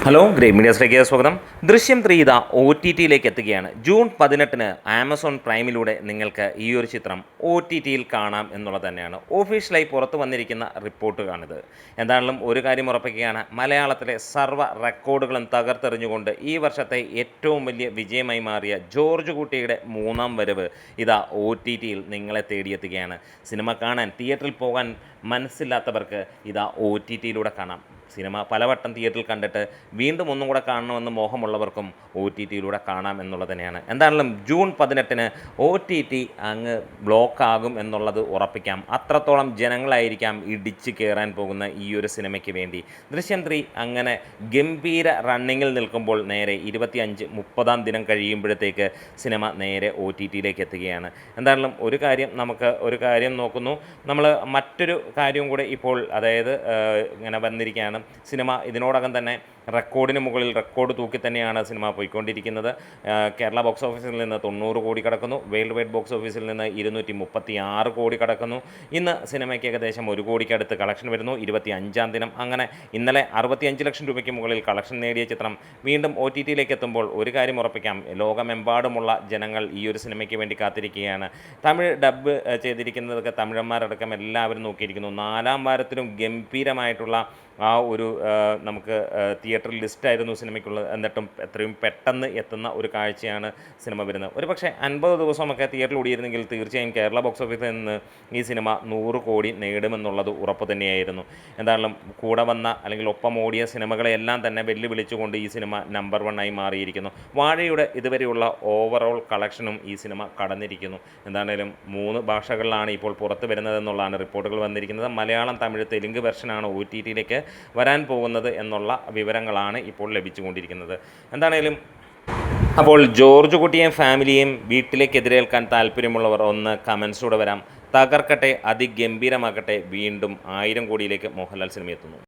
Hello grey മീഡിയസിലേക്ക് സ്വാഗതം. ദൃശ്യം 3 ഇതാ OTTയിലേക്ക് എത്തുകയാണ്. ജൂൺ 18 ആമസോൺ പ്രൈമിലൂടെ നിങ്ങൾക്ക് ഈ ഒരു ചിത്രം OTTയിൽ കാണാം എന്നുള്ളത് തന്നെയാണ് ഒഫീഷ്യലായി പുറത്തു വന്നിരിക്കുന്ന റിപ്പോർട്ടുകളാണിത്. എന്താണെങ്കിലും ഒരു കാര്യം ഉറപ്പിക്കുകയാണ്, മലയാളത്തിലെ സർവ്വ റെക്കോർഡുകളും തകർത്തെറിഞ്ഞുകൊണ്ട് ഈ വർഷത്തെ ഏറ്റവും വലിയ വിജയമായി മാറിയ ജോർജ് കുട്ടിയുടെ മൂന്നാം വരവ് ഇതാ OTTയിൽ നിങ്ങളെ തേടിയെത്തുകയാണ്. സിനിമ കാണാൻ തിയേറ്ററിൽ പോകാൻ മനസ്സില്ലാത്തവർക്ക് ഇതാ OTTയിലൂടെ കാണാം. സിനിമ പലവട്ടം തിയേറ്ററിൽ കണ്ടിട്ട് വീണ്ടും ഒന്നും കൂടെ കാണണമെന്ന് മോഹമുള്ളവർക്കും OTTയിലൂടെ കാണാം എന്നുള്ളത് തന്നെയാണ്. എന്താണെങ്കിലും ജൂൺ 18 OTT അങ്ങ് ബ്ലോക്കാകും എന്നുള്ളത് ഉറപ്പിക്കാം. അത്രത്തോളം ജനങ്ങളായിരിക്കാം ഇടിച്ച് കയറാൻ പോകുന്ന ഈ ഒരു സിനിമയ്ക്ക് വേണ്ടി. ദൃശ്യം 3 അങ്ങനെ ഗംഭീര റണ്ണിങ്ങിൽ നിൽക്കുമ്പോൾ നേരെ 25-30 ദിനം കഴിയുമ്പോഴത്തേക്ക് സിനിമ നേരെ OTTയിലേക്ക് എത്തുകയാണ്. എന്താണെങ്കിലും ഒരു കാര്യം നോക്കുന്നു. നമ്മൾ മറ്റൊരു കാര്യവും കൂടെ ഇപ്പോൾ അതായത് ഇങ്ങനെ വന്നിരിക്കുകയാണ്. സിനിമ ഇതിനോടകം തന്നെ റെക്കോർഡിന് മുകളിൽ റെക്കോർഡ് തൂക്കി തന്നെയാണ് സിനിമ പോയിക്കൊണ്ടിരിക്കുന്നത്. കേരള ബോക്സ് ഓഫീസിൽ നിന്ന് 90 കോടി കടക്കുന്നു. വേൾഡ് വൈഡ് ബോക്സ് ഓഫീസിൽ നിന്ന് 236 കോടി കടക്കുന്നു. ഇന്ന് സിനിമയ്ക്ക് ഏകദേശം 1 കോടിക്കടുത്ത് കളക്ഷൻ വരുന്നു. 25-ാം ദിനം അങ്ങനെ ഇന്നലെ 65 ലക്ഷം രൂപയ്ക്ക് മുകളിൽ കളക്ഷൻ നേടിയ ചിത്രം വീണ്ടും OTTയിലേക്ക് എത്തുമ്പോൾ ഒരു കാര്യം ഉറപ്പിക്കാം, ലോകമെമ്പാടുമുള്ള ജനങ്ങൾ ഈ ഒരു സിനിമയ്ക്ക് വേണ്ടി കാത്തിരിക്കുകയാണ്. തമിഴ് ഡബ് ചെയ്തിരിക്കുന്നതൊക്കെ തമിഴന്മാരടക്കം എല്ലാവരും നോക്കിയിരിക്കുന്നു. 4-ാം വാരത്തിലും ഗംഭീരമായിട്ടുള്ള ആ ഒരു നമുക്ക് തിയേറ്ററിൽ ലിസ്റ്റായിരുന്നു സിനിമയ്ക്കുള്ളത്. എന്നിട്ടും എത്രയും പെട്ടെന്ന് എത്തുന്ന ഒരു കാഴ്ചയാണ് സിനിമ വരുന്നത്. ഒരു പക്ഷേ 50 ദിവസമൊക്കെ തിയേറ്ററിൽ ഓടിയിരുന്നെങ്കിൽ തീർച്ചയായും കേരള ബോക്സ് ഓഫീസിൽ നിന്ന് ഈ സിനിമ 100 കോടി നേടുമെന്നുള്ളത് ഉറപ്പ് തന്നെയായിരുന്നു. എന്തായാലും കൂടെ വന്ന അല്ലെങ്കിൽ ഒപ്പം ഓടിയ സിനിമകളെല്ലാം തന്നെ വെല്ലുവിളിച്ചുകൊണ്ട് ഈ സിനിമ നമ്പർ 1 ആയി മാറിയിരിക്കുന്നു. വാഴയുടെ ഇതുവരെയുള്ള ഓവറോൾ കളക്ഷനും ഈ സിനിമ കടന്നിരിക്കുന്നു. എന്താണേലും 3 ഭാഷകളിലാണ് ഇപ്പോൾ പുറത്ത് വരുന്നതെന്നുള്ളതാണ് റിപ്പോർട്ടുകൾ വന്നിരിക്കുന്നത്. മലയാളം, തമിഴ്, തെലുങ്ക് വെർഷനാണ് OTTയിലേക്ക് വരാൻ പോകുന്നത് എന്നുള്ള വിവരങ്ങളാണ് ഇപ്പോൾ ലഭിച്ചുകൊണ്ടിരിക്കുന്നത്. എന്താണേലും അപ്പോൾ ജോർജ് കുട്ടിയെയും ഫാമിലിയെയും വീട്ടിലേക്ക് എതിരേൽക്കാൻ താല്പര്യമുള്ളവർ ഒന്ന് കമൻസിലൂടെ വരാം. തകർക്കട്ടെ, അതിഗംഭീരമാക്കട്ടെ. വീണ്ടും 1000 കോടിയിലേക്ക് മോഹൻലാൽ സിനിമ എത്തുന്നു.